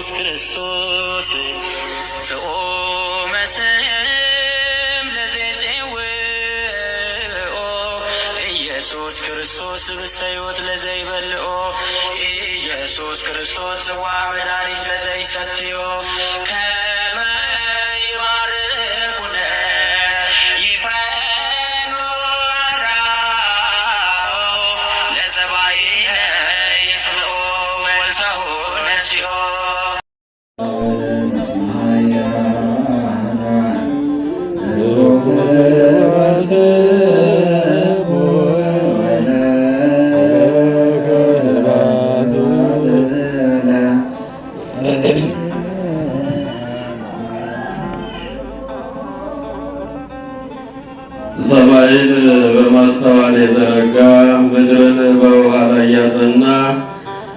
ኢየሱስ ክርስቶስ ፍኦመ ስም ለዘይጼውኦ ኢየሱስ ክርስቶስ ህብስተ ሕይወት ለዘይበልዖ ኢየሱስ ክርስቶስ ጽዋ መድኃኒት ለዘይሰትዮ ከመ ይባርኩነ ይፈኑ አራው ለጸባኢነ ይጽብኦ ወልተሁ ነሲኦ ሰማይን በማስተዋል የዘረጋ ምድርን በውሃ ላይ ያጸና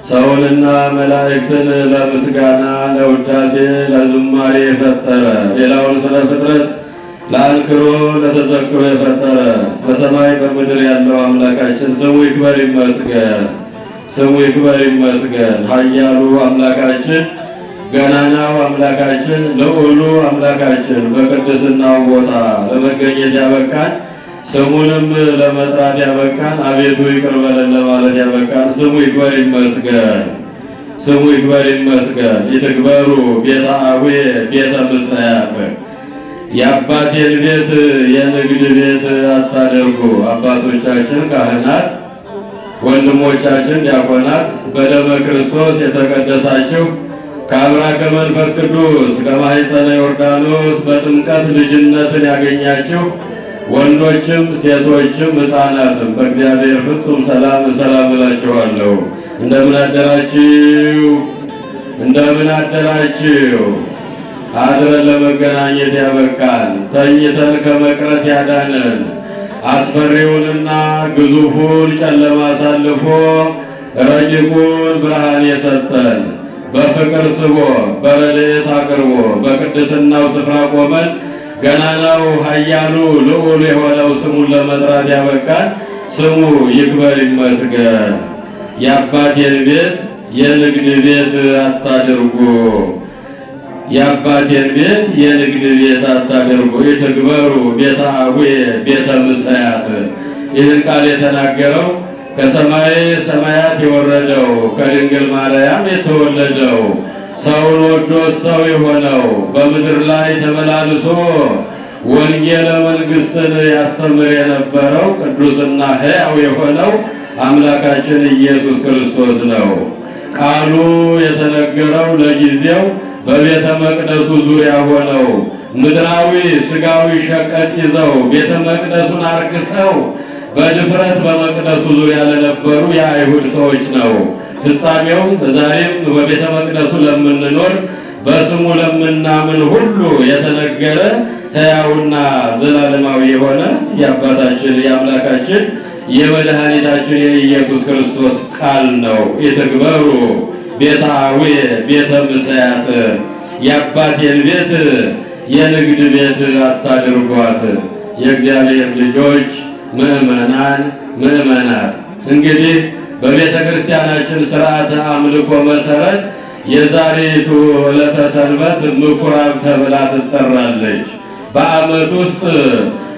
ሰውንና መላእክትን ለምስጋና ለውዳሴ ለዝማሬ የፈጠረ ሌላውን ስለ ፍጥረት ለአንክሮ ለተዘክሮ የፈጠረ በሰማይ በምድር ያለው አምላካችን ስሙ ይክበር ይመስገን። ስሙ ይክበር ይመስገን። ኃያሉ አምላካችን ገናናው አምላካችን ልዑሉ አምላካችን በቅድስናው ቦታ ለመገኘት ያበቃን ስሙንም ለመጥራት ያበቃን አቤቱ ይቅር በለን ለማለት ያበቃን ስሙ ይክበር ይመስገን። ስሙ ይክበር ይመስገን። ይትክበሩ ቤተ አቡየ ቤተ ምስያት የአባቴን ቤት የንግድ ቤት አታደርጉ። አባቶቻችን ካህናት፣ ወንድሞቻችን ዲያቆናት በደመ ክርስቶስ የተቀደሳችሁ ከአብራከ መንፈስ ቅዱስ ከማኅፀነ ዮርዳኖስ በጥምቀት ልጅነትን ያገኛችሁ ወንዶችም ሴቶችም ሕፃናትም በእግዚአብሔር ፍጹም ሰላም ሰላም እላችኋለሁ። እንደምን አደራችሁ? እንደምን አደራችሁ? አድረን ለመገናኘት ያበቃን ተኝተን ከመቅረት ያዳነን አስፈሪውንና ግዙፉን ጨለማ አሳልፎ ረቂቁን ብርሃን የሰጠን በፍቅር ስቦ በረድኤት አቅርቦ በቅድስናው ስፍራ ቆመን ገናናው ኃያሉ ልዑል የሆነው ስሙን ለመጥራት ያበቃን ስሙ ይክበር ይመስገን። የአባቴን ቤት የንግድ ቤት አታድርጉ። የአባቴን ቤት የንግድ ቤት አታድርጉ። ይትክበሩ ቤተ አቡየ ቤተ ምስያት። ይህን ቃል የተናገረው ከሰማይ ሰማያት የወረደው ከድንግል ማርያም የተወለደው ሰውን ወዶ ሰው የሆነው በምድር ላይ ተመላልሶ ወንጌለ መንግሥትን ያስተምር የነበረው ቅዱስና ሕያው የሆነው አምላካችን ኢየሱስ ክርስቶስ ነው። ቃሉ የተነገረው ለጊዜው በቤተ መቅደሱ ዙሪያ ሆነው ምድራዊ ስጋዊ ሸቀጥ ይዘው ቤተ መቅደሱን አርክሰው በድፍረት በመቅደሱ ዙሪያ ለነበሩ የአይሁድ ሰዎች ነው። ፍጻሜው ዛሬም በቤተ መቅደሱ ለምንኖር በስሙ ለምናምን ሁሉ የተነገረ ሕያውና ዘላለማዊ የሆነ የአባታችን የአምላካችን የመድኃኒታችን የኢየሱስ ክርስቶስ ቃል ነው። ይትክበሩ ቤተ አቡየ ቤተ ምስያት። የአባቴን ቤት የንግድ ቤት አታድርጓት። የእግዚአብሔር ልጆች ምእመናን ምእመናት፣ እንግዲህ በቤተ ክርስቲያናችን ሥርዓተ አምልኮ መሰረት የዛሬቱ ዕለተ ሰንበት ምኩራብ ተብላ ትጠራለች። በዓመት ውስጥ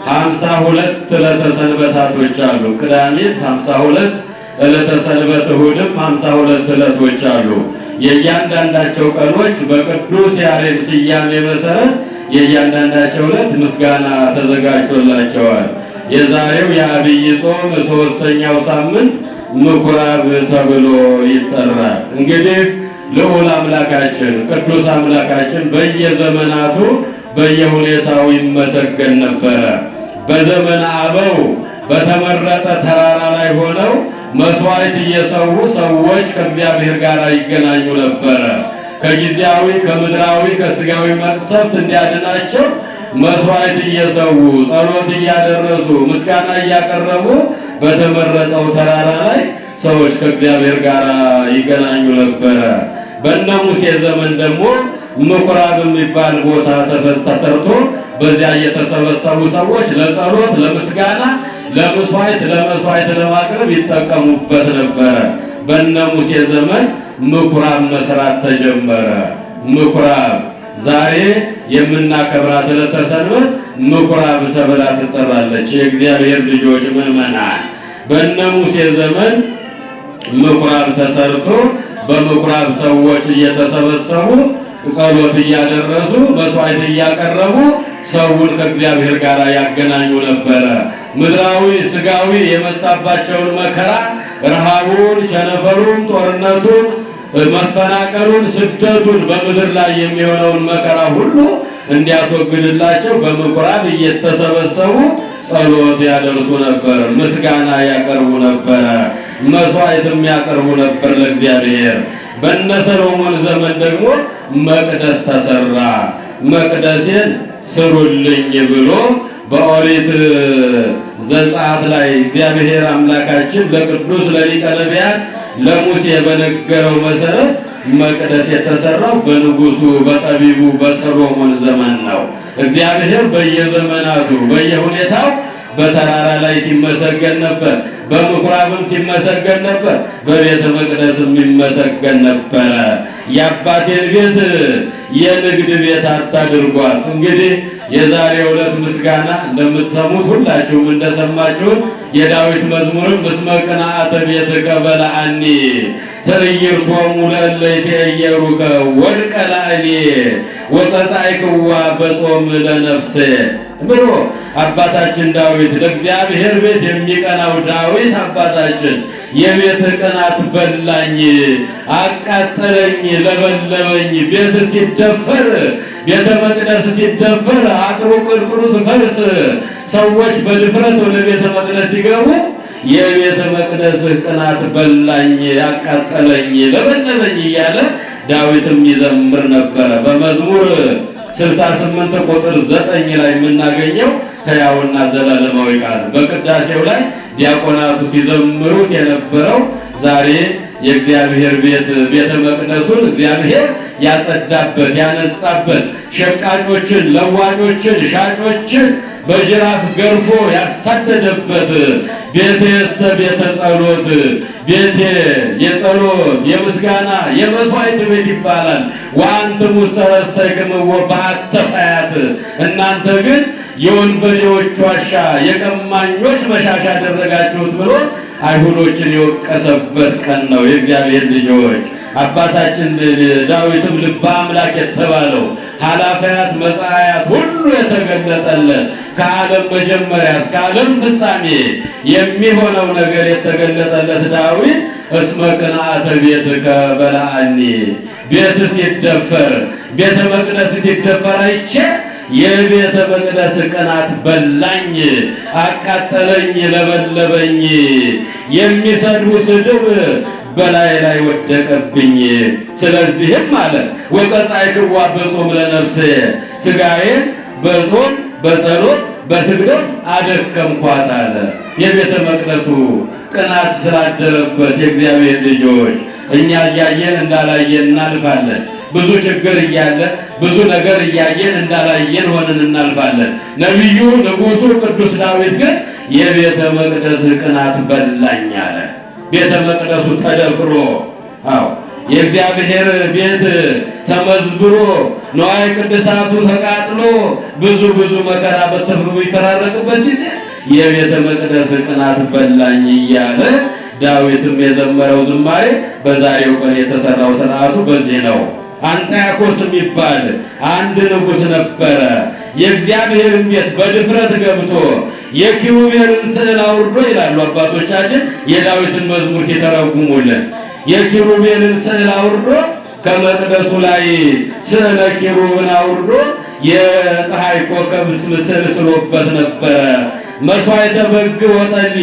52 ዕለተ ሰንበታቶች አሉ። ቅዳሜት 52 ዕለተ ሰንበት፣ እሁድም 52 ዕለቶች አሉ። የእያንዳንዳቸው ቀኖች በቅዱስ ያሬድ ስያሜ መሰረት የእያንዳንዳቸው ዕለት ምስጋና ተዘጋጅቶላቸዋል። የዛሬው የአብይ ጾም 3ኛው ሳምንት ምኩራብ ተብሎ ይጠራል። እንግዲህ ልዑል አምላካችን ቅዱስ አምላካችን በየዘመናቱ በየሁኔታው ይመሰገን ነበረ። በዘመነ አበው በተመረጠ ተራራ ላይ ሆነው መስዋዕት እየሰዉ ሰዎች ከእግዚአብሔር ጋር ይገናኙ ነበረ። ከጊዜያዊ ከምድራዊ ከስጋዊ መቅሰፍት እንዲያድናቸው መስዋዕት እየሰዉ ጸሎት እያደረሱ ምስጋና እያቀረቡ በተመረጠው ተራራ ላይ ሰዎች ከእግዚአብሔር ጋር ይገናኙ ነበረ። በእነ ሙሴ ዘመን ደግሞ ምኩራብ የሚባል ቦታ ተሰርቶ በዚያ የተሰበሰቡ ሰዎች ለጸሎት፣ ለምስጋና፣ ለመስዋዕት ለማቅረብ ይጠቀሙበት ነበረ። በእነ ሙሴ ዘመን ምኩራብ መስራት ተጀመረ። ምኩራብ ዛሬ የምናከብራት ዕለተ ሰንበት ምኩራብ ተብላ ትጠራለች። የእግዚአብሔር ልጆች ምዕመናን በእነ ሙሴ ዘመን ምኩራብ ተሰርቶ በምኩራብ ሰዎች እየተሰበሰቡ ጸሎት እያደረሱ መስዋዕት እያቀረቡ ሰውን ከእግዚአብሔር ጋር ያገናኙ ነበረ። ምድራዊ ስጋዊ የመጣባቸውን መከራ፣ ረሃቡን፣ ቸነፈሩን፣ ጦርነቱን፣ መፈናቀሉን፣ ስደቱን በምድር ላይ የሚሆነውን መከራ ሁሉ እንዲያስወግድላቸው በምኩራብ እየተሰበሰቡ ጸሎት ያደርሱ ነበር፣ ምስጋና ያቀርቡ ነበር፣ መስዋዕትም ያቀርቡ ነበር ለእግዚአብሔር። በእነ ሰሎሞን ዘመን ደግሞ መቅደስ ተሰራ። መቅደሴን ስሩልኝ ብሎ በኦሪት ዘጸአት ላይ እግዚአብሔር አምላካችን ለቅዱስ ለሊቀ ነቢያት ለሙሴ በነገረው መሰረት መቅደስ የተሰራው በንጉሱ በጠቢቡ በሰሎሞን ዘመን ነው። እግዚአብሔር በየዘመናቱ በየሁኔታው በተራራ ላይ ሲመሰገን ነበር፣ በምኩራብም ሲመሰገን ነበር፣ በቤተ መቅደስም ይመሰገን ነበረ። የአባቴን ቤት የንግድ ቤት አታድርጓት። እንግዲህ የዛሬው ዕለት ምስጋና እንደምትሰሙት ሁላችሁም እንደሰማችሁት የዳዊት መዝሙርም እስመ ቅንዓተ ቤትከ በልዐኒ ትዕይርቶሙ ለእለ ይትዔየሩከ ወድቀ ላዕሌ ወቀጻዕክዋ በጾም ለነፍሴ ብሎ አባታችን ዳዊት ለእግዚአብሔር ቤት የሚቀናው ዳዊት አባታችን የቤትህ ቅናት በላኝ፣ አቃጠለኝ፣ ለበለበኝ። ቤት ሲደፈር ቤተ መቅደስ ሲደፈር አጥሩ ቅርቅሩ ሲፈርስ ሰዎች በድፍረት ወደ ቤተ መቅደስ ሲገቡ የቤተ መቅደስ ቅናት በላኝ፣ አቃጠለኝ፣ ለበለበኝ እያለ ዳዊትም ይዘምር ነበረ። በመዝሙር 68 ቁጥር 9 ላይ የምናገኘው ሕያውና ዘላለማዊ ቃል በቅዳሴው ላይ ዲያቆናቱ ሲዘምሩት የነበረው ዛሬ የእግዚአብሔር ቤተ መቅደሱን እግዚአብሔር ያጸዳበት ያነጻበት ሸቃጮችን፣ ለዋጮችን፣ ሻጮችን በጅራፍ ገርፎ ያሳደደበት ቤቴሰ ቤተ ጸሎት፣ ቤቴ የጸሎት የምስጋና የመስዋዕት ቤት ይባላል። ወአንትሙ ሰረሰይክምዎ በአተ ፈያት፣ እናንተ ግን የወንበዴዎች ዋሻ የቀማኞች መሻሻ አደረጋችሁት ብሎ አይሁዶችን የወቀሰበት ቀን ነው። የእግዚአብሔር ልጆች አባታችን ዳዊትም ልበ አምላክ የተባለው ኃላፊያት መጻያት ሁሉ የተገለጠለት ከዓለም መጀመሪያ እስከ ዓለም ፍጻሜ የሚሆነው ነገር የተገለጠለት ዳዊት እስመ ቅንዓተ ቤትከ በልዐኒ፣ ቤት ሲደፈር ቤተ መቅደስ ሲደፈር አይቼ የቤተ መቅደስ ቅናት በላኝ፣ አቃጠለኝ፣ ለበለበኝ። የሚሰድቡ ስድብ በላይ ላይ ወደቀብኝ። ስለዚህም አለ ወቀጻዕክዋ በጾም ለነፍሴ፣ ስጋዬን በጾም በጸሎት በስግደት አደከምኳት አለ። የቤተ መቅደሱ ቅናት ስላደረበት የእግዚአብሔር ልጆች እኛ እያየን እንዳላየን እናልፋለን። ብዙ ችግር እያለ ብዙ ነገር እያየን እንዳላየን ሆነን እናልፋለን። ነቢዩ ንጉሡ ቅዱስ ዳዊት ግን የቤተ መቅደስ ቅናት በላኝ አለ። ቤተ መቅደሱ ተደፍሮ የእግዚአብሔር ቤት ተመዝብሮ ንዋየ ቅድሳቱ ተቃጥሎ ብዙ መከራ በሚፈራረቅበት ጊዜ የቤተ መቅደስ ቅናት በላኝ እያለ ዳዊትም የዘመረው ዝማሬ በዛሬው ቀን የተሰራው ሥርዓቱ በዚህ ነው። አንጢያኮስ የሚባል አንድ ንጉሥ ነበረ። የእግዚአብሔርን ቤት በድፍረት ገብቶ የኪሩቤልን ስዕል አውርዶ ይላሉ አባቶቻችን የዳዊትን መዝሙር ሲተረጉሙልን፣ የኪሩቤልን ስዕል አውርዶ ከመቅደሱ ላይ ስዕለ ኪሩብን አውርዶ የፀሐይ ኮከብ ምስል ስሎበት ነበረ። መስዋዕተ በግ ወጠሊ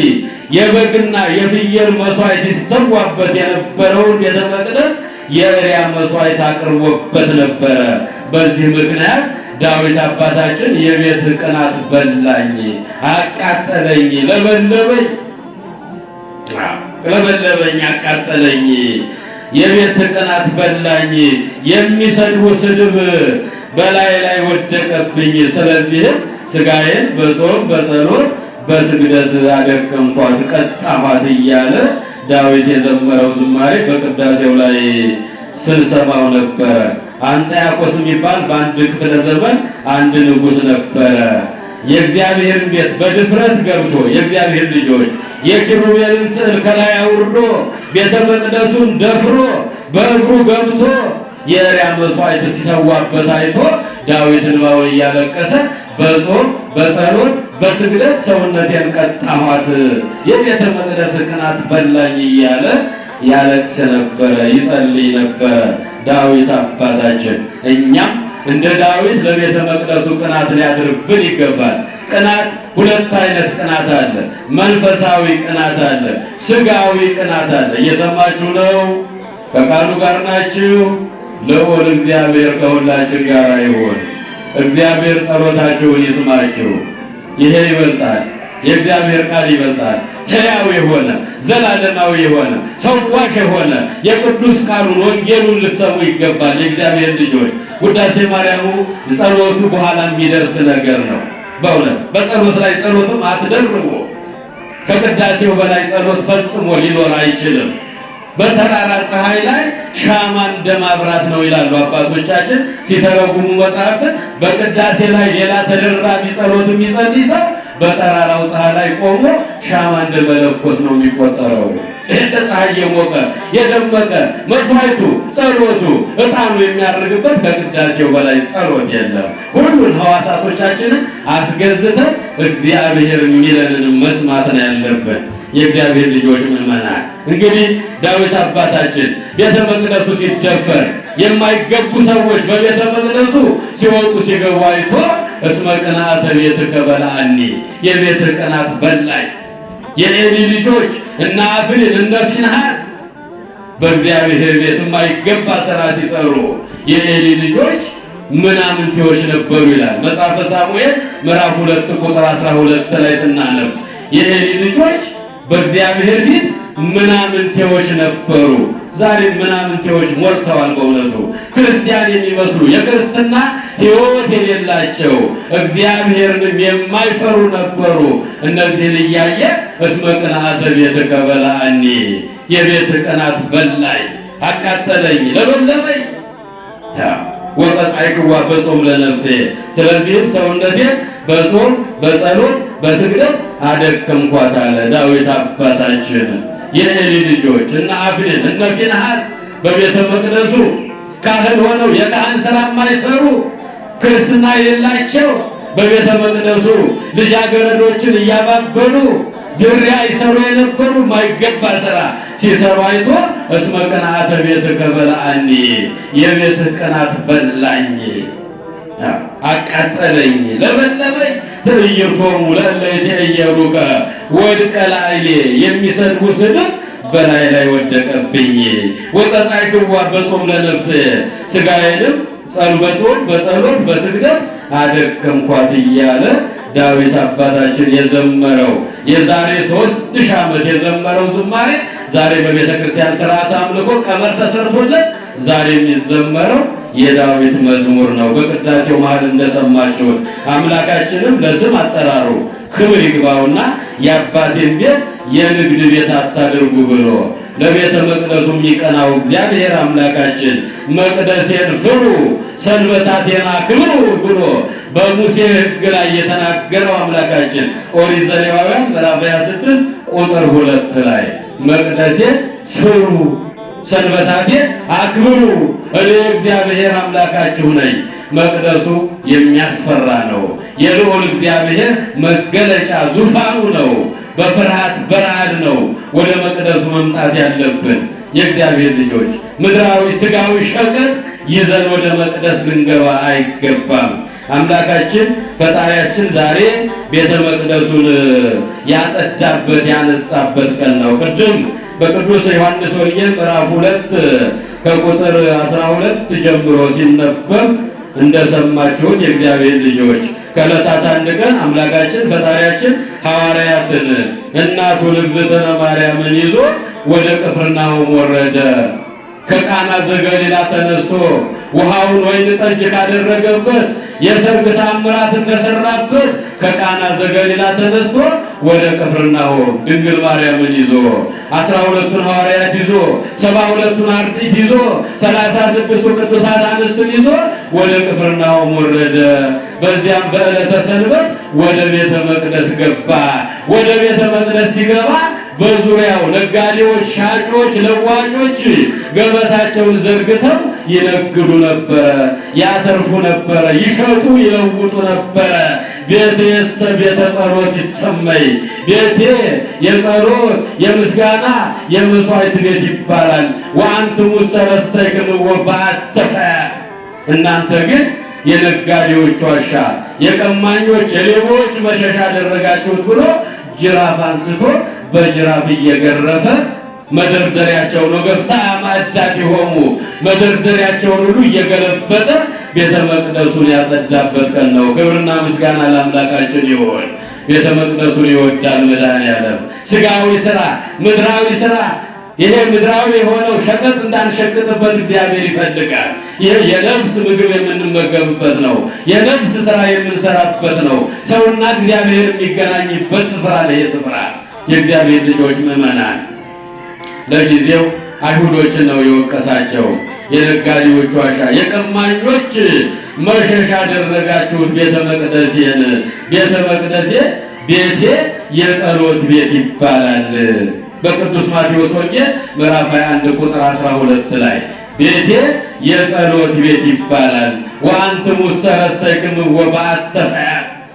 የበግና የፍየል መስዋዕት ይሰዋበት የነበረውን ቤተ መቅደስ የእሪያ መስዋዕት አቅርቦበት ነበረ። በዚህ ምክንያት ዳዊት አባታችን የቤት ቅናት በላኝ፣ አቃጠለኝ፣ ለበለበኝ፣ አቃጠለኝ፣ የቤት ቅናት በላኝ፣ የሚሰድቡ ስድብ በላይ ላይ ወደቀብኝ። ስለዚህም ስጋዬን በጾም በጸሎት በስግደት አደከምኳት፣ ቀጣኋት እያለ ዳዊት የዘመረው ዝማሬ በቅዳሴው ላይ ስንሰማው ነበረ። አንጢያኮስ የሚባል በአንድ ክፍለ ዘመን አንድ ንጉሥ ነበረ። የእግዚአብሔርን ቤት በድፍረት ገብቶ የእግዚአብሔር ልጆች የኪሩቤልን ስዕል ከላይ አውርዶ ቤተ መቅደሱን ደፍሮ በእግሩ ገብቶ የእሪያ መስዋዕት ሲሰዋበት አይቶ ዳዊት እንባውን እያለቀሰ በጾም በጸሎት በስግደት ሰውነቴን ቀጣኋት፣ የቤተ መቅደስ ቅናት በላኝ እያለ ያለቅስ ነበረ፣ ይጸልይ ነበረ ዳዊት አባታችን። እኛም እንደ ዳዊት ለቤተ መቅደሱ ቅናት ሊያድርብን ይገባል። ቅናት ሁለት አይነት ቅናት አለ። መንፈሳዊ ቅናት አለ፣ ስጋዊ ቅናት አለ። እየሰማችሁ ነው? ከቃሉ ጋር ናችሁ? ልዑል እግዚአብሔር ከሁላችን ጋር ይሁን። እግዚአብሔር ጸሎታችሁን ይስማችሁ። ይሄ ይበልጣል፣ የእግዚአብሔር ቃል ይበልጣል። ሕያው የሆነ ዘላለማዊ የሆነ ፈዋሽ የሆነ የቅዱስ ቃሉን ወንጌሉን ልትሰሙ ይገባል። የእግዚአብሔር ልጆች ውዳሴ ማርያሙ ጸሎቱ በኋላ የሚደርስ ነገር ነው። በእውነት በጸሎት ላይ ጸሎትም አትደርቡ። ከቅዳሴው በላይ ጸሎት ፈጽሞ ሊኖር አይችልም። በተራራ ፀሐይ ላይ ሻማ እንደማብራት ነው ይላሉ አባቶቻችን ሲተረጉሙ መጽሐፍትን። በቅዳሴ ላይ ሌላ ተደራቢ ጸሎት የሚጸልይ ሰው በተራራው ፀሐይ ላይ ቆሞ ሻማ እንደመለኮስ ነው የሚቆጠረው። እንደ ፀሐይ የሞቀ የደመቀ መስዋዕቱ፣ ጸሎቱ፣ ዕጣኑ የሚያርግበት ከቅዳሴው በላይ ጸሎት የለም። ሁሉን ሕዋሳቶቻችንን አስገዝተን እግዚአብሔር የሚለንን መስማት ነው ያለብን። የእግዚአብሔር ልጆች ምዕመናን፣ እንግዲህ ዳዊት አባታችን ቤተ መቅደሱ ሲደፈር የማይገቡ ሰዎች በቤተ መቅደሱ ሲወጡ ሲገቡ አይቶ እስመ ቅንዓተ ቤትከ በልዐኒ፣ የቤትህ ቅናት በላኝ። የኤሊ ልጆች እነ አፍኒን እነ ፊንሐስ በእግዚአብሔር ቤት የማይገባ ሥራ ሲሰሩ የኤሊ ልጆች ምናምንቴዎች ነበሩ ይላል መጽሐፈ ሳሙኤል ምዕራፍ 2 ቁጥር 12 ላይ ስናነብ የኤሊ ልጆች በእግዚአብሔር ፊት ምናምንቴዎች ነበሩ። ዛሬ ምናምንቴዎች ሞልተዋል። በእውነቱ ክርስቲያን የሚመስሉ የክርስትና ሕይወት የሌላቸው እግዚአብሔርንም የማይፈሩ ነበሩ። እነዚህን እያየ እስመ ቅንዓተ ቤትከ በልዐኒ፣ የቤትህ ቅናት በላኝ፣ አቃጠለኝ፣ ለበለበኝ። ወቀጻዕክዋ በጾም ለነፍሴ፣ ስለዚህም ሰውነቴን በጾም በጸሎት በስግደት አደከምኳት አለ ዳዊት አባታችን። የኤሊ ልጆች እነ አፍኒን እነ ፊንሐስ በቤተ መቅደሱ ካህን ሆነው የካህን ሥራ የማይሰሩ ክርስትና የሌላቸው በቤተ መቅደሱ ልጃገረዶችን እያባበሉ ድሪያ ይሰሩ የነበሩ የማይገባ ሥራ ሲሰሩ አይቶ እስመ ቅንዓተ ቤትከ በልዐኒ፣ የቤትህ ቅናት በላኝ፣ አቃጠለኝ፣ ለበለበኝ። ትዕይርቶሙ ለእለ ይትዔየሩከ ወድቀ ላዕሌ፣ የሚሰድቡ ስድብ በላይ ላይ ወደቀብኝ። ወቀጻዕክዋ በጾም ለነፍሴ፣ ሥጋዬንም በጾም በጸሎት በስግደት አደከምኳት እያለ ዳዊት አባታችን የዘመረው የዛሬ 3000 ዓመት የዘመረው ዝማሬ ዛሬ በቤተ ክርስቲያን ሥርዓተ አምልኮ ቀመር ተሰርቶለት ዛሬ የሚዘመረው የዳዊት መዝሙር ነው። በቅዳሴው መሃል እንደሰማችሁት አምላካችንም ለስም አጠራሩ ክብር ይግባውና የአባቴን ቤት የንግድ ቤት አታድርጉ ብሎ ለቤተ መቅደሱ የሚቀናው እግዚአብሔር አምላካችን መቅደሴን ፍሩ ሰንበታቴን አክብሩ ብሎ በሙሴ ሕግ ላይ የተናገረው አምላካችን ኦሪት ዘሌዋውያን ምዕራፍ 26 ቁጥር 2 ላይ መቅደሴን ፍሩ ሰንበታቴን አክብሩ፣ እኔ እግዚአብሔር አምላካችሁ ነኝ። መቅደሱ የሚያስፈራ ነው። የልዑል እግዚአብሔር መገለጫ ዙፋኑ ነው። በፍርሃት በረዓድ ነው ወደ መቅደሱ መምጣት ያለብን። የእግዚአብሔር ልጆች ምድራዊ ስጋዊ ሸቀጥ ይዘን ወደ መቅደስ ልንገባ አይገባም። አምላካችን ፈጣሪያችን ዛሬ ቤተ መቅደሱን ያጸዳበት ያነጻበት ቀን ነው። ቅድም በቅዱስ ዮሐንስ ወንጌል ምዕራፍ 2 ከቁጥር 12 ጀምሮ ሲነበብ እንደሰማችሁት የእግዚአብሔር ልጆች ከዕለታት አንድ ቀን አምላካችን ፈጣሪያችን ሐዋርያትን እናቱን እግዝእትነ ማርያምን ይዞ ወደ ቅፍርናሆም ወረደ። ከቃና ዘገሊላ ተነስቶ ውሃውን ወይን ጠጅ ካደረገበት የሰርግ ታምራትን ከሰራበት ከቃና ዘገሊላ ተነስቶ ወደ ቅፍርናሆም ድንግል ማርያምን ይዞ 12ቱን ሐዋርያት ይዞ 72ቱን አርድእት ይዞ 36ቱ ቅዱሳት አንስትን ይዞ ወደ ቅፍርናሆም ወረደ። በዚያም በዕለተ ሰንበት ወደ ቤተ መቅደስ ገባ። ወደ ቤተ መቅደስ ሲገባ በዙሪያው ነጋዴዎች፣ ሻጮች፣ ለዋጮች ገበታቸውን ዘርግተው ይነግዱ ነበረ፣ ያተርፉ ነበረ፣ ይሸጡ ይለውጡ ነበረ። ቤቴሰ ቤተ ጸሎት ይሰመይ፣ ቤቴ የጸሎት የምስጋና የመስዋዕት ቤት ይባላል። ወአንትሙ ሰረሰይክምዎ በአተፈ፣ እናንተ ግን የነጋዴዎች ዋሻ፣ የቀማኞች የሌቦች መሸሻ አደረጋችሁት ብሎ ጅራፍ አንስቶ በጅራፍ እየገረፈ መደርደሪያቸውን ወገፍታ ማዕዳት ይሆሙ መደርደሪያቸውን ሁሉ እየገለበጠ ቤተ መቅደሱን ያጸዳበት ቀን ነው። ክብርና ምስጋና ለአምላካችን ይሁን። ቤተ መቅደሱን ይወዳል መድኃኔዓለም። ስጋዊ ስራ፣ ምድራዊ ስራ፣ ይሄ ምድራዊ የሆነው ሸቀጥ እንዳንሸቅጥበት እግዚአብሔር ይፈልጋል። ይሄ የነፍስ ምግብ የምንመገብበት ነው። የነፍስ ስራ የምንሰራበት ነው። ሰውና እግዚአብሔር የሚገናኝበት ስፍራ ነው። ይሄ ስፍራ የእግዚአብሔር ልጆች ምዕመናን፣ ለጊዜው አይሁዶችን ነው የወቀሳቸው። የነጋዴዎች ዋሻ፣ የቀማኞች መሸሻ አደረጋችሁት ቤተ መቅደሴን። ቤተ መቅደሴ ቤቴ የጸሎት ቤት ይባላል። በቅዱስ ማቴዎስ ወንጌል ምዕራፍ 21 ቁጥር 12 ላይ ቤቴ የጸሎት ቤት ይባላል። ወአንትሙ ሰረሰይክምዎ በአተፈ፣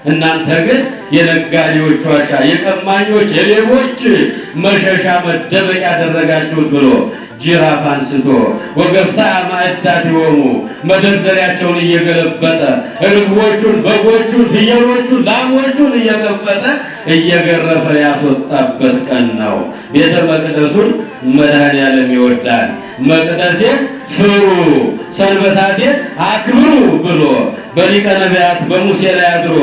እናንተ ግን የነጋዴዎች ዋሻ፣ የቀማኞች የሌቦች መሸሻ መደበቂያ ያደረጋችሁት ብሎ ጅራፍ አንስቶ ወገፍታ ማዕዳት ይሆሙ መደርደሪያቸውን እየገለበጠ ርግቦቹን፣ በጎቹን፣ ፍየሎቹን፣ ላሞቹን እየገፈጠ እየገረፈ ያስወጣበት ቀን ነው። ቤተ መቅደሱን መድኃኔዓለም ይወዳል። መቅደሴን ፍሩ ሰንበታቴን አክብሩ ብሎ በሊቀ ነቢያት በሙሴ ላይ አድሮ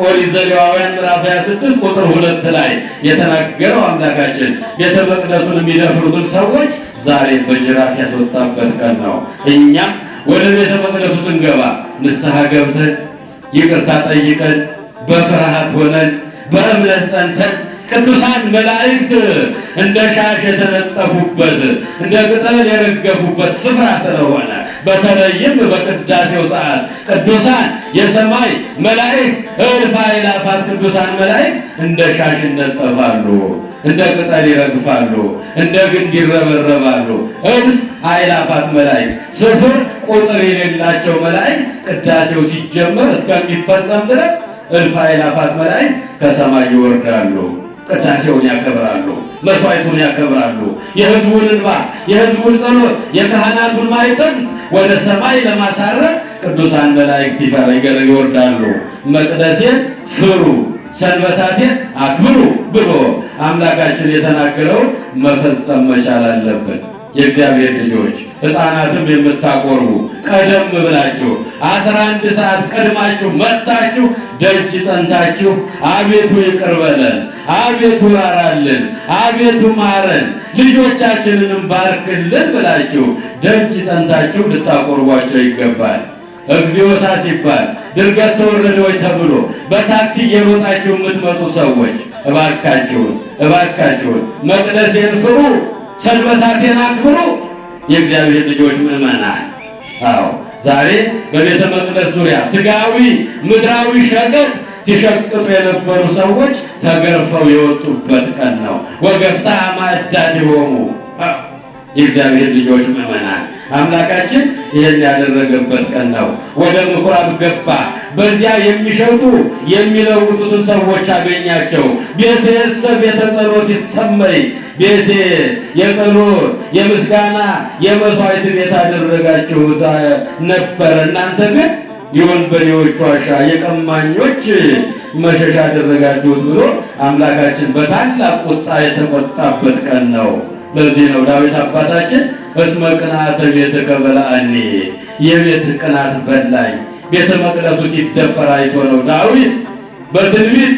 ኦሪት ዘሌዋውያን ምዕራፍ 26 ቁጥር 2 ላይ የተናገረው አምላካችን ቤተ መቅደሱን የሚደፍሩትን ሰዎች ዛሬ በጅራፍ ያስወጣበት ቀን ነው። እኛም ወደ ቤተ መቅደሱ ስንገባ ንስሐ ገብተን ይቅርታ ጠይቀን በፍርሃት ሆነን በእምነት ጸንተን ቅዱሳን መላእክት እንደ ሻሽ የተነጠፉበት እንደ ቅጠል የረገፉበት ስፍራ ስለሆነ በተለይም በቅዳሴው ሰዓት ቅዱሳን የሰማይ መላእክት እልፍ አእላፋት ቅዱሳን መላእክት እንደ ሻሽ ይነጠፋሉ፣ እንደ ቅጠል ይረግፋሉ፣ እንደ ግንድ ይረበረባሉ። እልፍ አእላፋት መላእክት ስፍር ቁጥር የሌላቸው መላእክት ቅዳሴው ሲጀመር እስከሚፈጸም ድረስ እልፍ አእላፋት መላእክት ከሰማይ ይወርዳሉ። ቅዳሴውን ያከብራሉ፣ መስዋዕቱን ያከብራሉ። የሕዝቡን እንባ፣ የሕዝቡን ጸሎት፣ የካህናቱን ማኅተም ወደ ሰማይ ለማሳረግ ቅዱሳን መላእክት ይወርዳሉ። መቅደሴን ፍሩ ሰንበታቴን አክብሩ ብሎ አምላካችን የተናገረውን መፈጸም መቻል አለብን። የእግዚአብሔር ልጆች ሕፃናትም የምታቆርቡ ቀደም ብላችሁ 11 ሰዓት ቀድማችሁ መጥታችሁ ደጅ ጸንታችሁ አቤቱ ይቅር በለን፣ አቤቱ ራራልን፣ አቤቱ ማረን፣ ልጆቻችንንም ባርክልን ብላችሁ ደጅ ጸንታችሁ ልታቆርቧቸው ይገባል። እግዚኦታ ሲባል ድርገት ተወረደ ወይ ተብሎ በታክሲ እየሮጣችሁ የምትመጡ ሰዎች እባካችሁን መቅደሴን ፍሩ ሰንበታቴን አክብሩ። የእግዚአብሔር ልጆች ምዕመናን፣ አዎ ዛሬ በቤተ መቅደስ ዙሪያ ስጋዊ ምድራዊ ሸቀጥ ሲሸቅጡ የነበሩ ሰዎች ተገርፈው የወጡበት ቀን ነው። ወገፍታ ማዕዳት ይሆሙ የእግዚአብሔር ልጆች ምዕመናን፣ አምላካችን ይህን ያደረገበት ቀን ነው። ወደ ምኩራብ ገባ። በዚያ የሚሸጡ የሚለውጡትን ሰዎች አገኛቸው። ቤቴሰ ቤተ ጸሎት ይሰመይ፣ ቤቴ የጸሎት የምስጋና የመስዋዕት ቤት አደረጋችሁት ነበረ፣ እናንተ ግን የወንበዴዎች ዋሻ የቀማኞች መሸሻ አደረጋችሁት ብሎ አምላካችን በታላቅ ቁጣ የተቆጣበት ቀን ነው። ለዚህ ነው ዳዊት አባታችን እስመ ቅንዓተ ቤትከ በልዐኒ፣ የቤትህ ቅናት በላኝ። ቤተ መቅደሱ ሲደፈር አይቶ ነው ዳዊት በትንቢት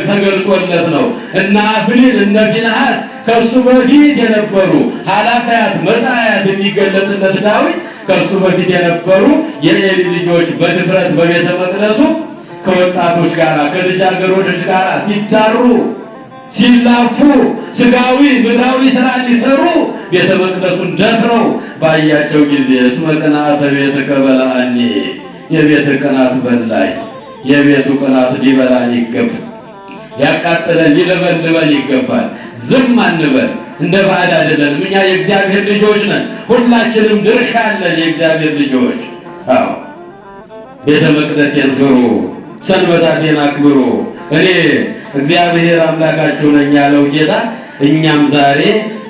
ተገልጾለት ነው። እነ አፍኒን እነ ፊንሐስ ከሱ በፊት የነበሩ ኃላፊያት መጻያት የሚገለጥለት ዳዊት ከሱ በፊት የነበሩ የኤሊ ልጆች በድፍረት በቤተ መቅደሱ ከወጣቶች ጋር ከልጃገረዶች ጋር ሲዳሩ ሲላፉ ስጋዊ ምድራዊ ስራ ሊሰሩ ቤተ መቅደሱን ደፍረው ባያቸው ጊዜ እስመ ቅንዓተ ቤትከ በልዐኒ፣ የቤት ቅናት በላኝ፣ የቤቱ ቅናት ሊበላን ይገባል፣ ሊያቃጥለን ሊለበልበን ይገባል። ዝም አንበል። እንደ ባዕድ አይደለንም። እኛ የእግዚአብሔር ልጆች ነን። ሁላችንም ድርሻ አለን። የእግዚአብሔር ልጆች አዎ፣ ቤተ መቅደሴን ፍሩ፣ ሰንበታቴን አክብሩ፣ እኔ እግዚአብሔር አምላካችሁ ነኝ ያለው ጌታ፣ እኛም ዛሬ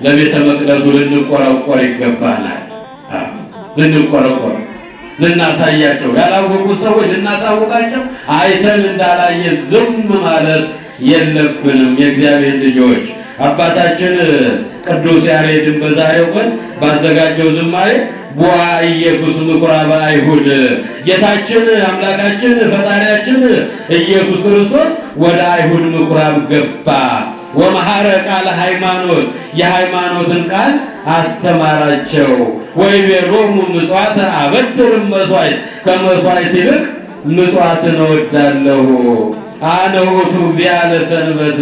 ለቤተ መቅደሱ ልንቆረቆር ይገባናል። ልንቆረቆር፣ ልናሳያቸው፣ ያላወቁት ሰዎች ልናሳውቃቸው፣ አይተን እንዳላየ ዝም ማለት የለብንም። የእግዚአብሔር ልጆች አባታችን ቅዱስ ያሬድን በዛሬው ቀን ባዘጋጀው ዝማሬ ቦአ ኢየሱስ ምኩራበ አይሁድ፣ ጌታችን አምላካችን ፈጣሪያችን ኢየሱስ ክርስቶስ ወደ አይሁድ ምኩራብ ገባ። ወመሐረ ቃለ ሃይማኖት፣ የሃይማኖትን ቃል አስተማራቸው። ወይቤሎሙ ምጽዋተ አበድር መስዋዕት፣ ከመስዋዕት ይልቅ ምጽዋትን እወዳለሁ። አነ ውእቱ እግዚአ ለሰንበት፣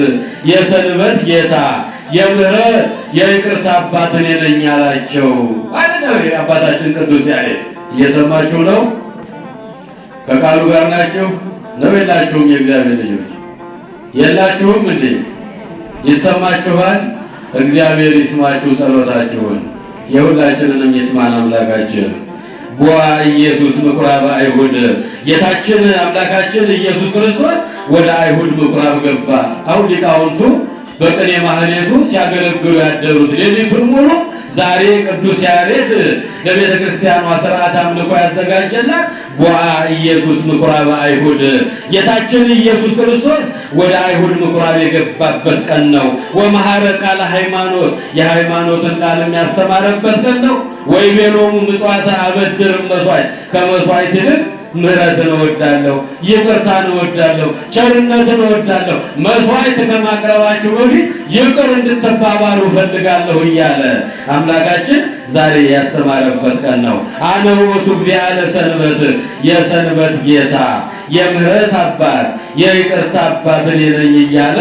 የሰንበት ጌታ የምህረት የይቅርታ አባት እኔ ነኝ አላቸው። አይደለም አባታችን ቅዱስ ያሬድ። እየሰማችሁ ነው? ከቃሉ ጋር ናችሁ ነው የላችሁም? የእግዚአብሔር ልጆች የላችሁም እንዴ? ይሰማችኋል? እግዚአብሔር ይስማችሁ ጸሎታችሁን፣ የሁላችንንም ይስማን አምላካችን። ቦአ ኢየሱስ ምኩራበ አይሁድ፣ ጌታችን አምላካችን ኢየሱስ ክርስቶስ ወደ አይሁድ ምኩራብ ገባ። አሁን ሊቃውንቱ በቅኔ ማህሌቱ ሲያገለግሉ ያደሩት ሌሊቱን ሙሉ ዛሬ ቅዱስ ያሬድ ለቤተ ክርስቲያኗ ሥርዓት አምልኮ ያዘጋጀላት ቦአ ኢየሱስ ምኩራበ አይሁድ፣ ጌታችን ኢየሱስ ክርስቶስ ወደ አይሁድ ምኩራብ የገባበት ቀን ነው። ወመሐረ ቃለ ሃይማኖት፣ የሃይማኖትን ቃል የሚያስተማረበት ቀን ነው። ወይቤሎሙ ምጽዋተ አበድር መስዋዕት፣ ከመስዋዕት ይልቅ ምሕረትን እወዳለሁ፣ ይቅርታን እወዳለሁ፣ ቸርነትን እወዳለሁ፣ መስዋዕት ከማቅረባችሁ በፊት ይቅር እንድትባባሉ እፈልጋለሁ እያለ አምላካችን ዛሬ ያስተማረበት ቀን ነው። አነ ውእቱ እግዚአ ለሰንበት፣ የሰንበት ጌታ የምህረት አባት የይቅርታ አባት እኔ ነኝ እያለ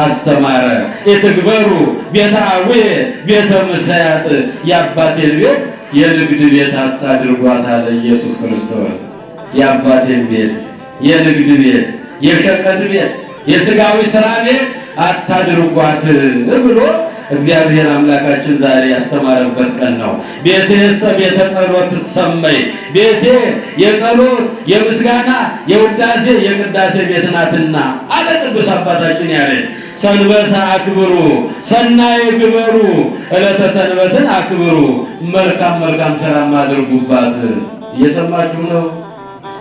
አስተማረ። ኢትግበሩ ቤተ አቡየ ቤተ ምሳያት፣ የአባቴን ቤት የንግድ ቤት አታድርጓት አለ ኢየሱስ ክርስቶስ። የአባቴን ቤት የንግድ ቤት የሸቀጥ ቤት የሥጋዊ ሥራ ቤት አታድርጓት ብሎ እግዚአብሔር አምላካችን ዛሬ ያስተማረበት ቀን ነው። ቤቴሰ ቤተ ጸሎት ትሰመይ፣ ቤቴ የጸሎት የምስጋና የውዳሴ የቅዳሴ ቤት ናትና አለ ቅዱስ አባታችን ያሬድ። ሰንበተ አክብሩ ሰናየ ግበሩ፣ ዕለተ ሰንበትን አክብሩ፣ መልካም መልካም ሥራ አድርጉባት። እየሰማችሁ ነው?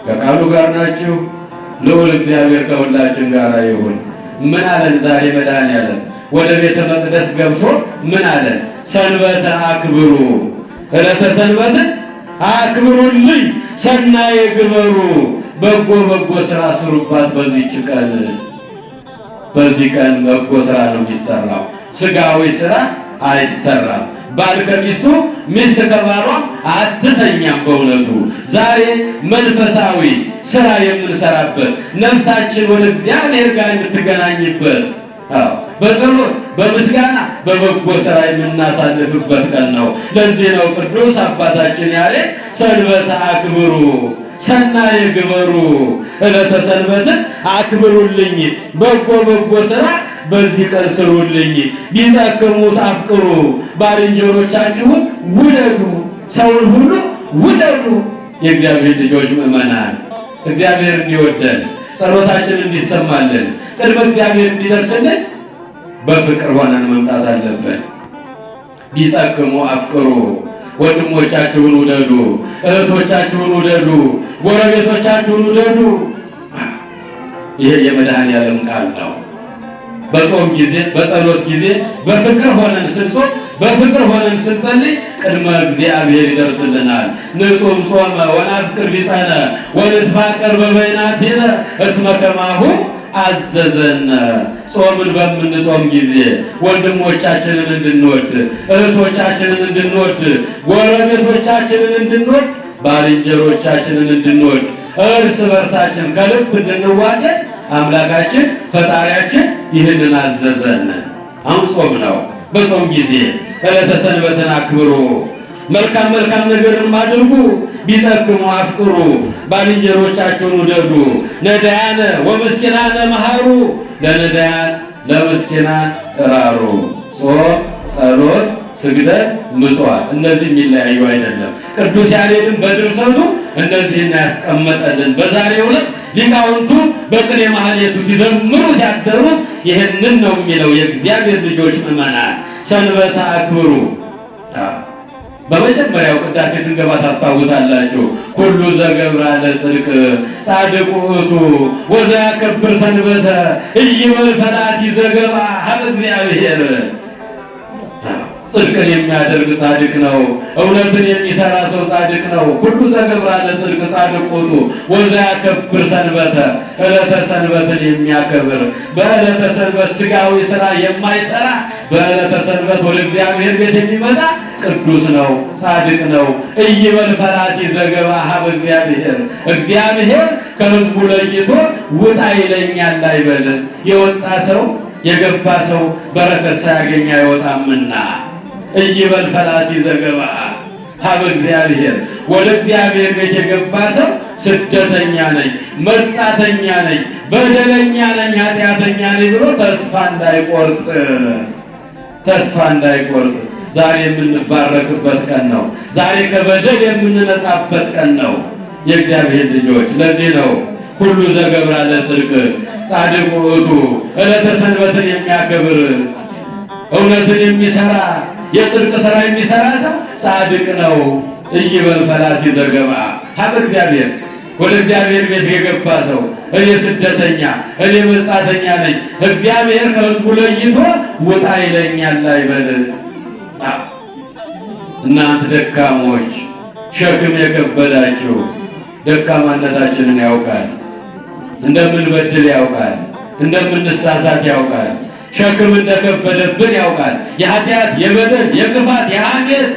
ከቃሉ ጋር ናችሁ? ልዑል እግዚአብሔር ከሁላችን ጋር ይሁን። ምን አለን ዛሬ መድኃኔዓለም? ወደ ቤተ መቅደስ ገብቶ ምን አለን? ሰንበተ አክብሩ፣ ዕለተ ሰንበትን አክብሩልኝ፣ ሰናየ ግበሩ፣ በጎ በጎ ሥራ ስሩባት። በዚህ ቀን በጎ ሥራ ነው የሚሰራው፣ ሥጋዊ ሥራ አይሰራም። ባል ከሚስቱ ሚስት ከባሏ አትተኛም። በእውነቱ ዛሬ መንፈሳዊ ሥራ የምንሰራበት ነፍሳችን ወደ እግዚአብሔር ጋር የምትገናኝበት በጸሎት በምስጋና በበጎ ሥራ የምናሳልፍበት ቀን ነው። ለዚህ ነው ቅዱስ አባታችን ያሬድ ሰንበተ አክብሩ ሰናየ ግበሩ፣ ዕለተ ሰንበትን አክብሩልኝ፣ በጎ በጎ ሥራ በዚህ ቀን ስሩልኝ። ቢጸክሙት አፍቅሩ፣ ባልንጀሮቻችሁን ውደዱ፣ ሰውን ሁሉ ውደዱ። የእግዚአብሔር ልጆች ምእመናን እግዚአብሔር እንዲወደን ጸሎታችን እንዲሰማልን ቅድመ እግዚአብሔር እንዲደርስልን በፍቅር ሆነን መምጣት አለብን። ቢጸክሙ አፍቅሩ፣ ወንድሞቻችሁን ውደዱ፣ እህቶቻችሁን ውደዱ፣ ጎረቤቶቻችሁን ውደዱ። ይሄ የመድኃኔዓለም ቃል ነው። በጾም ጊዜ በጸሎት ጊዜ በፍቅር ሆነን ስንጾም በፍቅር ሆነን ስንጸልይ ቅድመ እግዚአብሔር ይደርስልናል። ንጹም ጾመ ወናፍቅር ቢጸነ ወንትፋቀር በበይናቲነ እስመ ከማሁ አዘዘን። ጾምን በምንጾም ጊዜ ወንድሞቻችንን እንድንወድ፣ እህቶቻችንን እንድንወድ፣ ጎረቤቶቻችንን እንድንወድ፣ ባልንጀሮቻችንን እንድንወድ፣ እርስ በርሳችን ከልብ እንድንዋደድ አምላካችን ፈጣሪያችን ይህንን አዘዘን። አሁን ጾም ነው። በጾም ጊዜ ዕለተ ሰንበትን አክብሩ፣ መልካም መልካም ነገርን አድርጉ፣ ቢጸክሙ አፍቅሩ፣ ባልንጀሮቻችሁን ውደዱ፣ ነዳያነ ወምስኪናነ መሃሩ፣ ለነዳያን ለምስኪናን ራሩ። ጾም፣ ጸሎት፣ ስግደት፣ ምጽዋት እነዚህ የሚለያዩ አይደለም። ቅዱስ ያሬድም በድርሰቱ እነዚህን ያስቀመጠልን። በዛሬው ዕለት ሊቃውንቱ በቅኔ ማህሌቱ ሲዘምሩ ሲያደሩት ይህንን ነው የሚለው። የእግዚአብሔር ልጆች ምዕመናን ሰንበተ አክብሩ። በመጀመሪያው ቅዳሴ ስንገባ ታስታውሳላችሁ። ሁሉ ዘገብራ ለጽድቅ ጻድቅ ውእቱ ወዘያከብር ሰንበተ ኢይበል ፈላሲ ዘገባ ሀበ እግዚአብሔር። ጽድቅን የሚያደርግ ጻድቅ ነው። እውነትን የሚሰራ ሰው ጻድቅ ነው። ሁሉ ዘገብራ ለጽድቅ ጻድቅ ውእቱ ወዘያከብር ሰንበተ፣ ዕለተ ሰንበትን የሚያከብር በዕለተ ሰንበት ስጋዊ ስራ የማይሰራ በዕለተ ሰንበት ወደ እግዚአብሔር ቤት የሚመጣ ቅዱስ ነው፣ ጻድቅ ነው። ኢይበል ፈላሲ ዘገባ ሀበ እግዚአብሔር። እግዚአብሔር ከሕዝቡ ለይቶ ውጣ ይለኛል አይበል። የወጣ ሰው የገባ ሰው በረከት ሳያገኝ አይወጣምና ኢይበል ፈላሲ ዘገባ ሀበ እግዚአብሔር። ወደ እግዚአብሔር ቤት የገባ ሰው ስደተኛ ነኝ፣ መጻተኛ ነኝ፣ በደለኛ ነኝ፣ ኃጢአተኛ ነኝ ብሎ ተስፋ እንዳይቆርጥ ዛሬ የምንባረክበት ቀን ነው። ዛሬ ከበደል የምንነጻበት ቀን ነው የእግዚአብሔር ልጆች። ለዚህ ነው ሁሉ ዘገብራ ለጽድቅ ጻድቅ ውእቱ፣ ዕለተ ሰንበትን የሚያከብር እውነትን የሚሰራ የጽድቅ ሥራ የሚሰራ ሰው ጻድቅ ነው። ኢይበል ፈላሲ ዘገባ ሀበ እግዚአብሔር። ወደ እግዚአብሔር ቤት የገባ ሰው እኔ ስደተኛ እኔ መጻተኛ ነኝ፣ እግዚአብሔር ከሕዝቡ ለይቶ ውጣ ይለኛል አይበል። እናንተ ደካሞች ሸክም የከበዳችሁ፣ ደካማነታችንን ያውቃል፣ እንደምንበድል ያውቃል፣ እንደምንሳሳት ያውቃል፣ ሸክም እንደከበደብን ያውቃል። የኃጢአት፣ የበደል፣ የክፋት፣ የሐሜት፣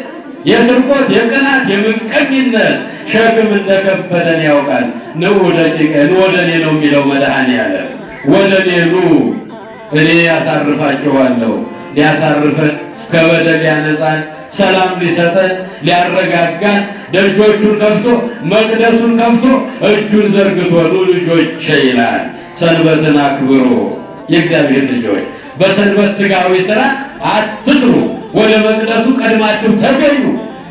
የስርቆት፣ የቅናት፣ የምቀኝነት ሸክም እንደከበደን ያውቃል። ንዑ ደቂቀ ኑ ወደ እኔ ነው የሚለው መድኃኔዓለም። ወደ እኔ ኑ እኔ ያሳርፋችኋለሁ። ሊያሳርፈን ከበደል ሊያነጻን ሰላም ሊሰጠን ሊያረጋጋን ደጆቹን ከፍቶ መቅደሱን ከፍቶ እጁን ዘርግቶ ኑ ልጆቼ ይላል። ሰንበትን አክብሩ። የእግዚአብሔር ልጆች በሰንበት ስጋዊ ሥራ አትስሩ። ወደ መቅደሱ ቀድማችሁ ተገኙ።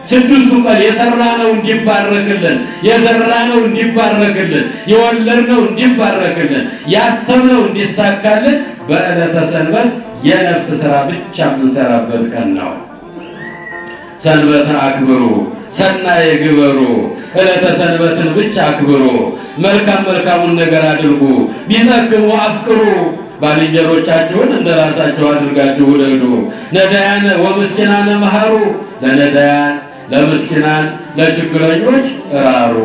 ስድስቱ ቀን የሰራነው እንዲባረክልን፣ የዘራነው እንዲባረክልን፣ የወለድነው እንዲባረክልን፣ ያሰብነው እንዲሳካልን በዕለተ ሰንበት የነፍስ ሥራ ብቻ የምንሰራበት ቀን ነው። ሰንበተ አክብሩ፣ ሰናየ ግበሩ። ዕለተ ሰንበትን ብቻ አክብሩ። መልካም መልካሙን ነገር አድርጉ። ቢጸክሙ አፍቅሩ። ባልንጀሮቻችሁን እንደራሳችሁ አድርጋችሁ ውደዱ። ነዳያነ ወምስኪናነ መሃሩ። ለነዳያን ለምስኪናን ለችግረኞች ራሩ።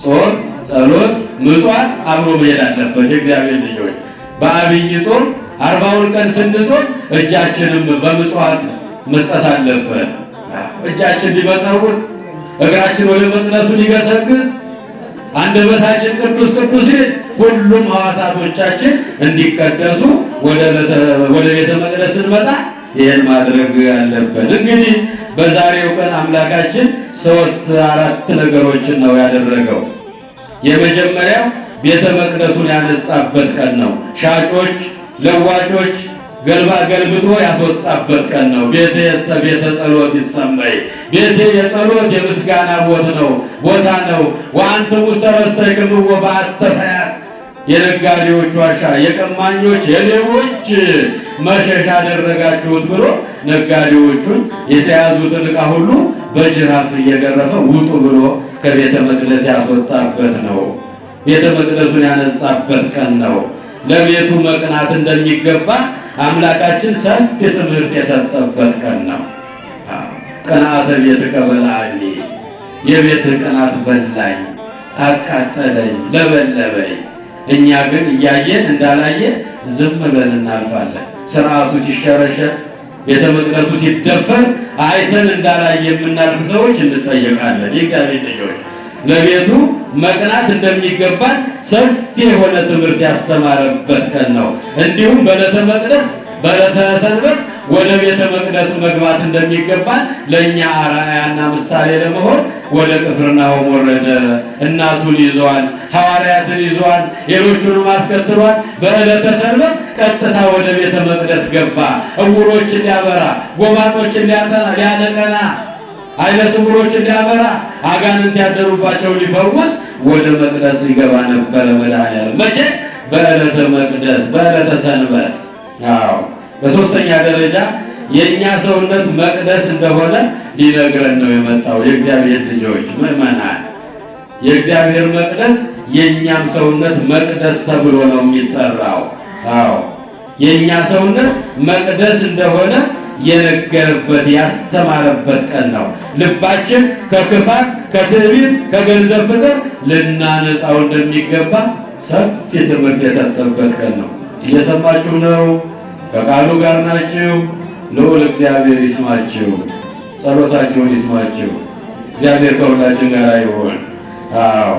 ጾም፣ ጸሎት፣ ምጽዋት አብሮ መሄድ አለበት። የእግዚአብሔር ልጆች በአብይ ጾም 40ውን ቀን ስንጾም እጃችንም በምጽዋት መስጠት አለበት። እጃችን ሊመጸውት፣ እግራችን ወደ መቅደሱ ሊገሰግስ፣ አንደበታችን ቅዱስ ቅዱስ ይል፣ ሁሉም ሕዋሳቶቻችን እንዲቀደሱ ወደ ቤተ መቅደስ ስንመጣ ይህን ማድረግ አለብን። እንግዲህ በዛሬው ቀን አምላካችን 3-4 ነገሮችን ነው ያደረገው። የመጀመሪያው ቤተ መቅደሱን ያነጻበት ቀን ነው። ሻጮች ለዋጮች ገልብጦ ያስወጣበት ቀን ነው። ቤቴ ቤተ ጸሎት ይሰመይ። ቤቴ የጸሎት የምስጋና ቦታ ነው። ወአንትሙ ተረሰይክሙ በአተ ፈያት። የነጋዴዎች ዋሻ፣ የቀማኞች የሌቦች መሸሻ አደረጋችሁት ብሎ ነጋዴዎቹን የተያዙትን ዕቃ ሁሉ በጅራፍ እየገረፈ ውጡ ብሎ ከቤተ መቅደስ ያስወጣበት ነው። ቤተ መቅደሱን ያነጻበት ቀን ነው። ለቤቱ መቅናት እንደሚገባ አምላካችን ሰፊ ትምህርት የሰጠበት ቀን ነው። ቅንዓተ ቤትከ በልዐኒ፣ የቤትህ ቅናት በላኝ፣ አቃጠለኝ፣ ለበለበኝ። እኛ ግን እያየን እንዳላየን ዝም ብለን እናልፋለን። ስርዓቱ ሲሸረሸር፣ ቤተ መቅደሱ ሲደፈር አይተን እንዳላየ የምናልፍ ሰዎች እንጠየቃለን። የእግዚአብሔር ልጆች ለቤቱ መቅናት እንደሚገባን ሰፊ የሆነ ትምህርት ያስተማረበት ቀን ነው። እንዲሁም በዕለተ መቅደስ በዕለተ ሰንበት ወደ ቤተ መቅደስ መግባት እንደሚገባን ለእኛ አርአያና ምሳሌ ለመሆን ወደ ቅፍርናሆም ወረደ። እናቱን ይዟል፣ ሐዋርያትን ይዟል፣ ሌሎቹንም አስከትሏል። በዕለተ ሰንበት ቀጥታ ወደ ቤተ መቅደስ ገባ። ዕውሮችን ሊያበራ፣ ጎባጦችን ሊያነቀና፣ ዓይነ ስውሮችን ሊያበራ፣ አጋንንት ያደሩባቸውን ሊፈውስ ወደ መቅደስ ይገባ ነበረ መድኃኒዓለም። መቼ? በዕለተ መቅደስ፣ በዕለተ ሰንበት። አዎ። በሶስተኛ ደረጃ የኛ ሰውነት መቅደስ እንደሆነ ሊነግረን ነው የመጣው። የእግዚአብሔር ልጆች ምእመናን፣ የእግዚአብሔር መቅደስ የኛም ሰውነት መቅደስ ተብሎ ነው የሚጠራው። አዎ የኛ ሰውነት መቅደስ እንደሆነ የነገረበት ያስተማረበት ቀን ነው። ልባችን ከክፋት፣ ከትዕቢት፣ ከገንዘብ ፍቅር ልናነጻው እንደሚገባ ሰፊ ትምህርት የሰጠበት ቀን ነው። እየሰማችሁ ነው? ከቃሉ ጋር ናችሁ? ልዑል እግዚአብሔር ይስማችሁ፣ ጸሎታችሁን ይስማችሁ። እግዚአብሔር ከሁላችን ጋር ይሁን። አዎ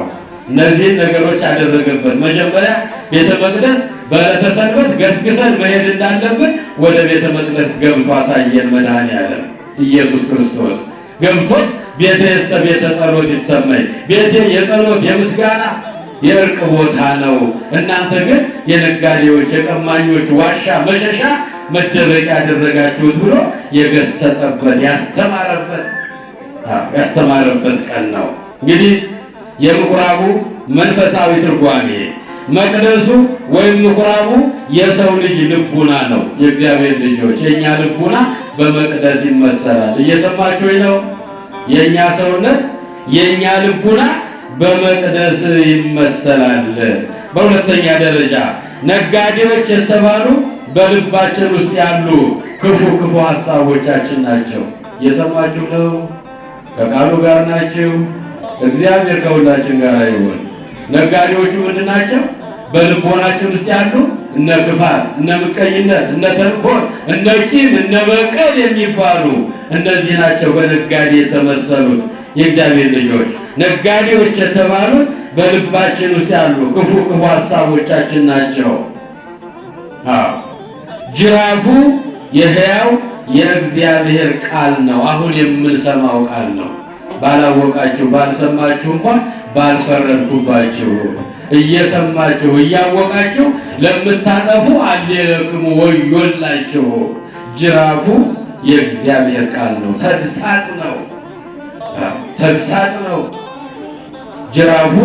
እነዚህን ነገሮች ያደረገበት መጀመሪያ ቤተ መቅደስ በዕለተ ሰንበት ገስግሰን መሄድ እንዳለብን ወደ ቤተ መቅደስ ገብቶ አሳየን መድኃኒዓለም ኢየሱስ ክርስቶስ። ገብቶት ቤቴ ቤተ ጸሎት ይሰመይ፣ ቤቴ የጸሎት የምስጋና የእርቅ ቦታ ነው፣ እናንተ ግን የነጋዴዎች የቀማኞች ዋሻ መሸሻ መደበቂያ ያደረጋችሁት ብሎ የገሰጸበት ያስተማረበት ቀን ነው። እንግዲህ የምኩራቡ መንፈሳዊ ትርጓሜ መቅደሱ ወይም ምኩራቡ የሰው ልጅ ልቡና ነው። የእግዚአብሔር ልጆች የኛ ልቡና በመቅደስ ይመሰላል። እየሰማችሁኝ ነው? የኛ ሰውነት የኛ ልቡና በመቅደስ ይመሰላል። በሁለተኛ ደረጃ ነጋዴዎች የተባሉ በልባችን ውስጥ ያሉ ክፉ ሐሳቦቻችን ናቸው። እየሰማችሁ ነው? ከቃሉ ጋር ናችሁ? እግዚአብሔር ከሁላችን ጋር ይሁን። ነጋዴዎቹ ምንድን ናቸው? በልቦናችን ውስጥ ያሉ እነ ክፋት፣ እነ ምቀኝነት፣ እነ ተንኮል፣ እነ ቂም፣ እነ በቀል የሚባሉ እነዚህ ናቸው በነጋዴ የተመሰሉት። የእግዚአብሔር ልጆች ነጋዴዎች የተባሉት በልባችን ውስጥ ያሉ ክፉ ሐሳቦቻችን ናቸው። ጅራፉ የሕያው የእግዚአብሔር ቃል ነው። አሁን የምንሰማው ቃል ነው። ባላወቃችሁ ባልሰማችሁ እንኳን ባልፈረድኩባችሁ እየሰማችሁ እያወቃችሁ ለምታጠፉ አሌለክሙ ወዮላችሁ። ጅራፉ የእግዚአብሔር ቃል ነው። ተግሳጽ ነው። ጅራፉ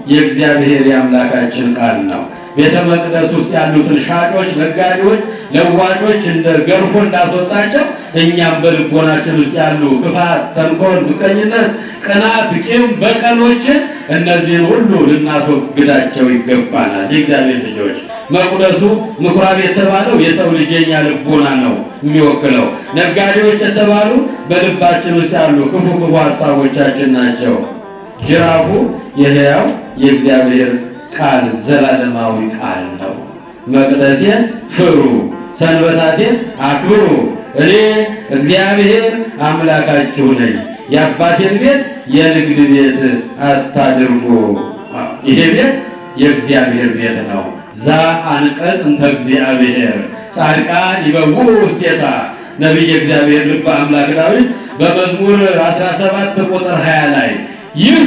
የእግዚአብሔር የአምላካችን ቃል ነው። ቤተ መቅደስ ውስጥ ያሉትን ሻጮች፣ ነጋዴዎች፣ ለዋጮች እንደ ገርፎ እንዳስወጣቸው እኛም በልቦናችን ውስጥ ያሉ ክፋት፣ ተንኮል፣ ምቀኝነት፣ ቅናት፣ ቂም፣ በቀሎችን እነዚህን ሁሉ ልናስወግዳቸው ይገባናል። የእግዚአብሔር ልጆች መቅደሱ ምኩራብ የተባለው የሰው ልጅ የኛ ልቦና ነው የሚወክለው። ነጋዴዎች የተባሉ በልባችን ውስጥ ያሉ ክፉ ሐሳቦቻችን ናቸው። ጅራፉ የሕያው የእግዚአብሔር ቃል ዘላለማዊ ቃል ነው። መቅደሴን ፍሩ፣ ሰንበታቴን አክብሩ፣ እኔ እግዚአብሔር አምላካችሁ ነኝ፣ የአባቴን ቤት የንግድ ቤት አታድርጉ። ይሄ ቤት የእግዚአብሔር ቤት ነው። ዛ አንቀጽ እንተ እግዚአብሔር ጻድቃን ይበውዑ ውስቴታ። ነቢየ እግዚአብሔር ልበ አምላክ ዳዊት በመዝሙር 17 ቁጥር 20 ላይ ይህ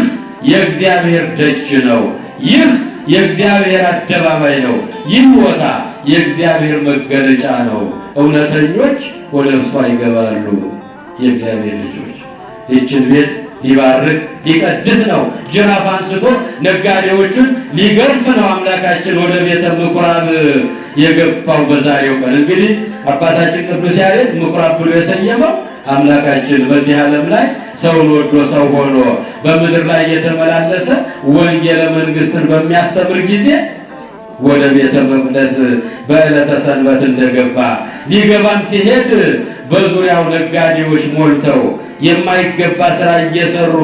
የእግዚአብሔር ደጅ ነው፣ ይህ የእግዚአብሔር አደባባይ ነው፣ ይህ ቦታ የእግዚአብሔር መገለጫ ነው፣ እውነተኞች ወደ እርሷ ይገባሉ። የእግዚአብሔር ልጆች ይህችን ቤት ሊባርክ ሊቀድስ ነው። ጅራፍ አንስቶ ነጋዴዎቹን ሊገርፍ ነው አምላካችን ወደ ቤተ ምኩራብ የገባው በዛሬው ቀን። እንግዲህ አባታችን ቅዱስ ያሬድ ምኩራብ ብሎ የሰየመው አምላካችን በዚህ ዓለም ላይ ሰውን ወዶ ሰው ሆኖ በምድር ላይ እየተመላለሰ ወንጌለ መንግስትን በሚያስተምር ጊዜ ወደ ቤተ መቅደስ በዕለተ ሰንበት እንደገባ ሊገባም ሲሄድ በዙሪያው ነጋዴዎች ሞልተው የማይገባ ስራ እየሰሩ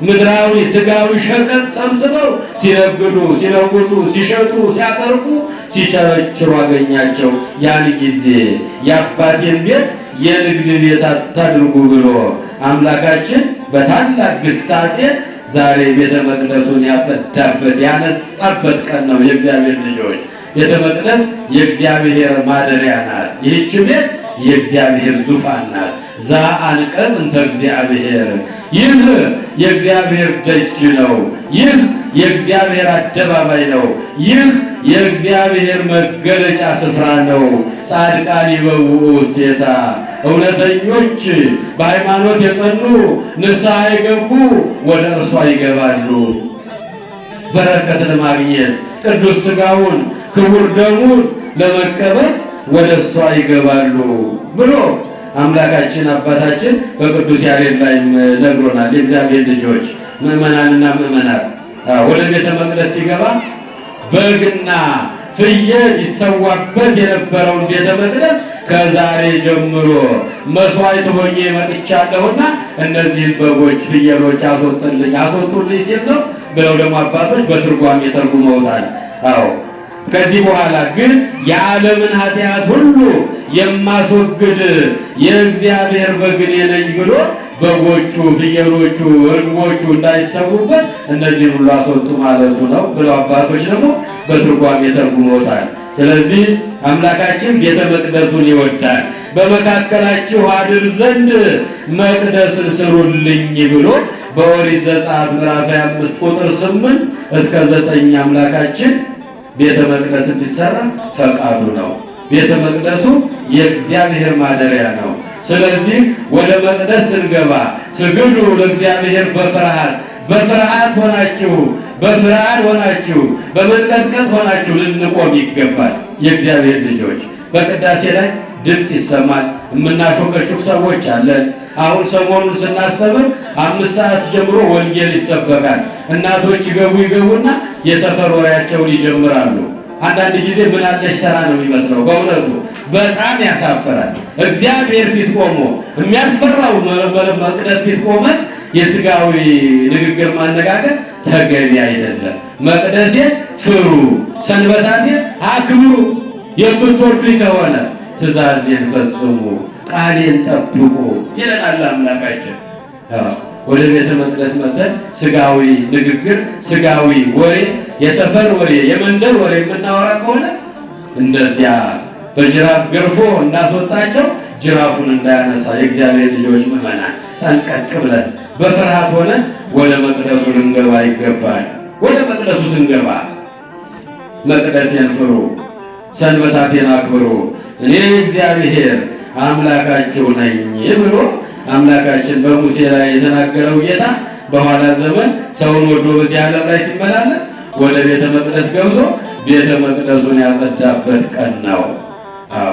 ምድራዊ ስጋዊ ሸቀጥ ሰብስበው ሲነግዱ፣ ሲለውጡ፣ ሲሸጡ፣ ሲያተርፉ፣ ሲቸረችሩ አገኛቸው። ያን ጊዜ የአባቴን ቤት የንግድ ቤት አታድርጉ ብሎ አምላካችን በታላቅ ግሳጼ ዛሬ ቤተ መቅደሱን ያጸዳበት ያነጻበት ቀን ነው። የእግዚአብሔር ልጆች ቤተ መቅደስ የእግዚአብሔር ማደሪያ ናት። ይህች ቤት የእግዚአብሔር ዙፋን ናት። ዛ አንቀጽ እንተ እግዚአብሔር፣ ይህ የእግዚአብሔር ደጅ ነው። ይህ የእግዚአብሔር አደባባይ ነው። ይህ የእግዚአብሔር መገለጫ ስፍራ ነው። ጻድቃን ይበውኡ ውስቴታ፣ እውነተኞች በሃይማኖት የጸኑ ንስሐ የገቡ ወደ እርሷ ይገባሉ። በረከት ለማግኘት ቅዱስ ሥጋውን ክቡር ደሙን ለመቀበል ወደ እሷ ይገባሉ ብሎ አምላካችን አባታችን በቅዱስ ያሬድ ላይ ነግሮናል። የእግዚአብሔር ልጆች ምእመናንና ምእመናት ወደ ቤተ መቅደስ ሲገባ በግና ፍየል ይሰዋበት የነበረውን ቤተ መቅደስ ከዛሬ ጀምሮ መስዋዕት ሆኜ መጥቻለሁና እነዚህን በጎች ፍየሎች አስወጡልኝ ሲል ነው ብለው ደግሞ አባቶች በትርጓሜ ተርጉመውታል። አዎ ከዚህ በኋላ ግን የዓለምን ኃጢአት ሁሉ የማስወግድ የእግዚአብሔር በግ እኔ ነኝ ብሎ በጎቹ፣ ፍየሎቹ፣ ርግቦቹ እንዳይሰዉበት እነዚህን ሁሉ አስወጡ ማለቱ ነው ብለው አባቶች ደግሞ በትርጓሜ ተርጉመውታል። ስለዚህ አምላካችን ቤተ መቅደሱን ይወዳል። በመካከላችሁ አድር ዘንድ መቅደስን ስሩልኝ ብሎ በኦሪት ዘጸአት ምዕራፍ 25 ቁጥር 8 እስከ 9 አምላካችን ቤተ መቅደስ እንዲሰራ ፈቃዱ ነው። ቤተ መቅደሱ የእግዚአብሔር ማደሪያ ነው። ስለዚህ ወደ መቅደስ ስንገባ ስግዱ ለእግዚአብሔር በፍርሃት ሆናችሁ በመንቀጥቀጥ ሆናችሁ ልንቆም ይገባል። የእግዚአብሔር ልጆች በቅዳሴ ላይ ድምፅ ይሰማል። የምናሾከሹክ ሰዎች አለን። አሁን ሰሞኑን ስናስተምር 5 ሰዓት ጀምሮ ወንጌል ይሰበካል። እናቶች ይገቡና የሰፈር ወሬያቸውን ይጀምራሉ። አንዳንድ ጊዜ ምን አለሽ ተራ ነው የሚመስለው። በእውነቱ በጣም ያሳፈራል። እግዚአብሔር ፊት ቆሞ የሚያስፈራው መቅደስ ፊት ቆመን የሥጋዊ ንግግር ማነጋገር ተገቢ አይደለም። መቅደሴ ፍሩ፣ ሰንበታቴ አክብሩ፣ የምትወዱኝ ከሆነ ትእዛዜን ፈጽሙ፣ ቃሌን ጠብቁ ይለናል አምላካችን። ወደ ቤተ መቅደስ መጥተን ሥጋዊ ንግግር፣ ሥጋዊ ወሬ፣ የሰፈር ወሬ፣ የመንደር ወሬ የምናወራ ከሆነ እንደዚያ በጅራፍ ገርፎ እንዳስወጣቸው ጅራፉን እንዳያነሳ የእግዚአብሔር ልጆች ምዕመናን ጠንቀቅ ብለን በፍርሃት ሆነን ወደ መቅደሱ ልንገባ ይገባል። ወደ መቅደሱ ስንገባ መቅደሴን ፍሩ፣ ሰንበታቴን አክብሩ፣ እኔ እግዚአብሔር አምላካችሁ ነኝ ብሎ አምላካችን በሙሴ ላይ የተናገረው ጌታ በኋላ ዘመን ሰውን ወዶ በዚህ ዓለም ላይ ሲመላለስ ወደ ቤተ መቅደስ ገብቶ ቤተ መቅደሱን ያጸዳበት ቀን ነው።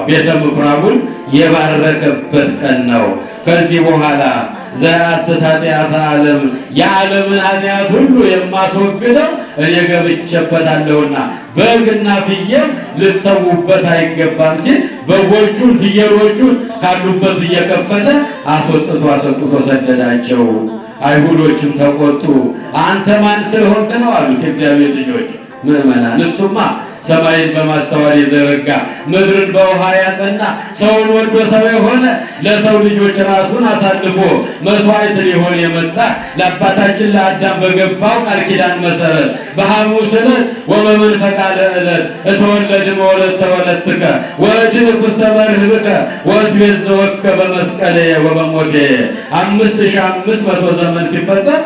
ቤተ ምኩራቡን የባረከበት ቀን ነው። ከዚህ በኋላ ዘአትት ኃጢአተ ዓለም የዓለምን ኃጢአት ሁሉ የማስወግደው እኔ ገብቼበታለሁና በግና ፍየል ልሰዉበት አይገባም ሲል በጎቹን ፍየሎቹን ካሉበት እየከፈተ አስወጥቶ ሰደዳቸው። አይሁዶችም ተቆጡ። አንተ ማን ስለሆንክ ነው አሉት የእግዚአብሔር ልጆች ምዕመናን። እሱማ ሰማይን በማስተዋል የዘረጋ ምድርን በውሃ ያጸና ሰውን ወዶ ሰው የሆነ ለሰው ልጆች ራሱን አሳልፎ መስዋዕት ሊሆን የመጣ ለአባታችን ለአዳም በገባው ቃል ኪዳን መሰረት በሐሙስ ዕለት ወበመንፈቀ ዕለት እተወለድም ወለተ ወለትከ ወእድኅ ውስተ መርህብከ ወእትቤዘወከ በመስቀልየ ወበሞቴ 5500 ዘመን ሲፈጸም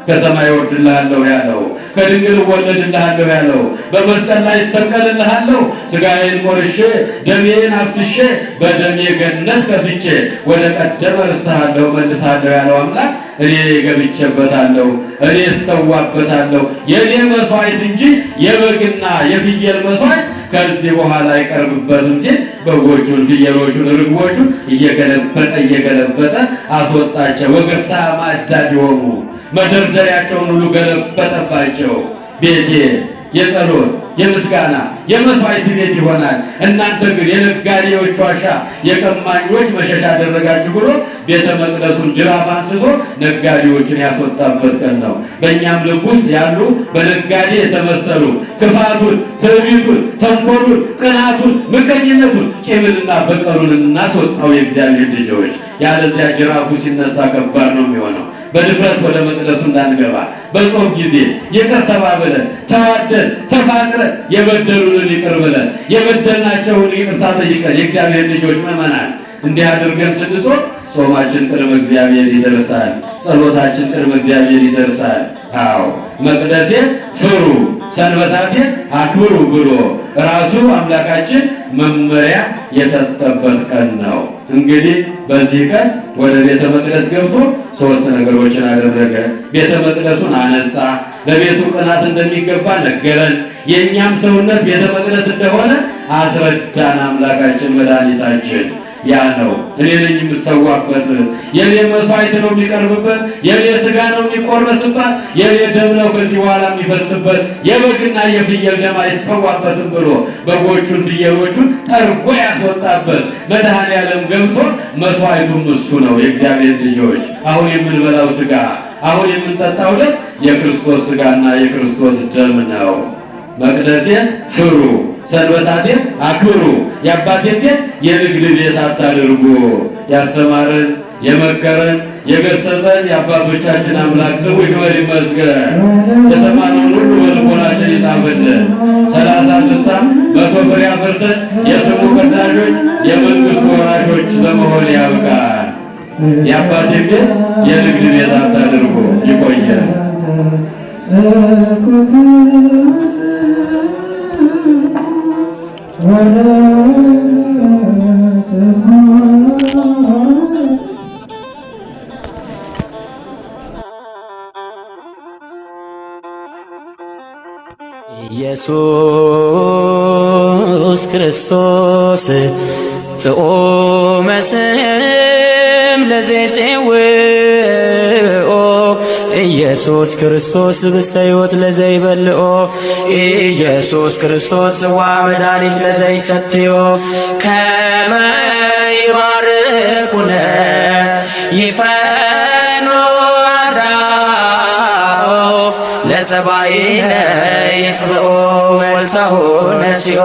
ከሰማይ ወርድልሃለሁ ያለው ከድንግል ወለድልሃለሁ ያለው በመስቀል ላይ ሰቀልልሃለሁ ሥጋዬን ቆርሼ ደሜን አፍስሼ በደሜ ገነት ከፍቼ ወደ ቀደመ ርስትሃለሁ መልስሃለሁ ያለው አምላክ እኔ ገብቼበታለሁ፣ እኔ እሰዋበታለሁ። የኔ መስዋዕት እንጂ የበግና የፍየል መስዋዕት ከዚህ በኋላ አይቀርብበትም ሲል በጎቹን፣ ፍየሎቹን፣ ርግቦቹን እየገለበጠ አስወጣቸው። ወገፍታ ማዕዳት ይሆኑ መደርደሪያቸውን ሁሉ ገለበጠባቸው። ቤቴ የጸሎት የምስጋና የመስዋዕት ቤት ይሆናል፣ እናንተ ግን የነጋዴዎች ዋሻ የቀማኞች መሸሻ አደረጋችሁ ብሎ ቤተ መቅደሱን ጅራፍ አንስቶ ነጋዴዎችን ያስወጣበት ቀን ነው። በእኛም ልብ ውስጥ ያሉ በነጋዴ የተመሰሉ ክፋቱን፣ ትዕቢቱን፣ ተንኮሉን፣ ቅናቱን፣ ምቀኝነቱን፣ ቂምንና በቀሉን እናስወጣው የእግዚአብሔር ልጆች። ያለዚያ ጅራፉ ሲነሳ ከባድ ነው የሚሆነው። በድፍረት ወደ መቅደሱ እንዳንገባ በጾም ጊዜ ይቅር ተባብለን ተዋደን ተፋቅረን የበደሉንን ይቅር ብለን የበደልናቸውን ይቅርታ ጠይቀን የእግዚአብሔር ልጆች ምእመናን እንዲህ አድርገን ስንጾም ጾማችን ቅድመ እግዚአብሔር ይደርሳል። ጸሎታችን ቅድመ እግዚአብሔር ይደርሳል። አዎ መቅደሴን ፍሩ ሰንበታቴን አክብሩ ብሎ ራሱ አምላካችን መመሪያ የሰጠበት ቀን ነው። እንግዲህ በዚህ ቀን ወደ ቤተ መቅደስ ገብቶ ሶስት ነገሮችን አደረገ። ቤተ መቅደሱን አነጻ፣ ለቤቱ ቅናት እንደሚገባ ነገረን። የእኛም ሰውነት ቤተ መቅደስ እንደሆነ አስረዳን አምላካችን መድኃኒታችን። ያ ነው እኔ ነኝ የምሰዋበት፣ የኔ መስዋዕት ነው የሚቀርብበት፣ የኔ ስጋ ነው የሚቆረስበት፣ የኔ ደም ነው ከዚህ በኋላ የሚፈስበት፣ የበግና የፍየል ደም አይሰዋበትም ብሎ በጎቹን ፍየሎቹን ጠርጎ ያስወጣበት መድኃኔዓለም ገብቶ መስዋዕቱም እሱ ነው። የእግዚአብሔር ልጆች አሁን የምንበላው ስጋ አሁን የምንጠጣው ደም የክርስቶስ ስጋና የክርስቶስ ደም ነው። መቅደሴን ፍሩ ሰንበታቴን አክብሩ፣ የአባቴን ቤት የንግድ ቤት አታድርጉ። ያስተማረን የመከረን የገሰጸን የአባቶቻችን አምላክ ስሙ ይክበር ይመስገን። የሰማነውን ሁሉ በልቦናችን ይጻፍልን። 30፣ 60፣ 100 ፍሬ አፍርተን የስሙ ቀዳሾች የመንግስቱ ወራሾች ለመሆን ያብቃን። የአባቴን ቤት የንግድ ቤት አታድርጉ። ይቆየን። ኢየሱስ ክርስቶስ ጽኦመ ስም ለዘይጼውኦ ኢየሱስ ክርስቶስ ህብስተ ሕይወት ለዘይበልኦ ኢየሱስ ክርስቶስ ጽዋ መድኃኒት ለዘይሰትዮ ከመ ይባርኩነ ይፈኖ አርዳኦ ለጸባኢነ ይጽብኦ ወልተሁ ነሲኦ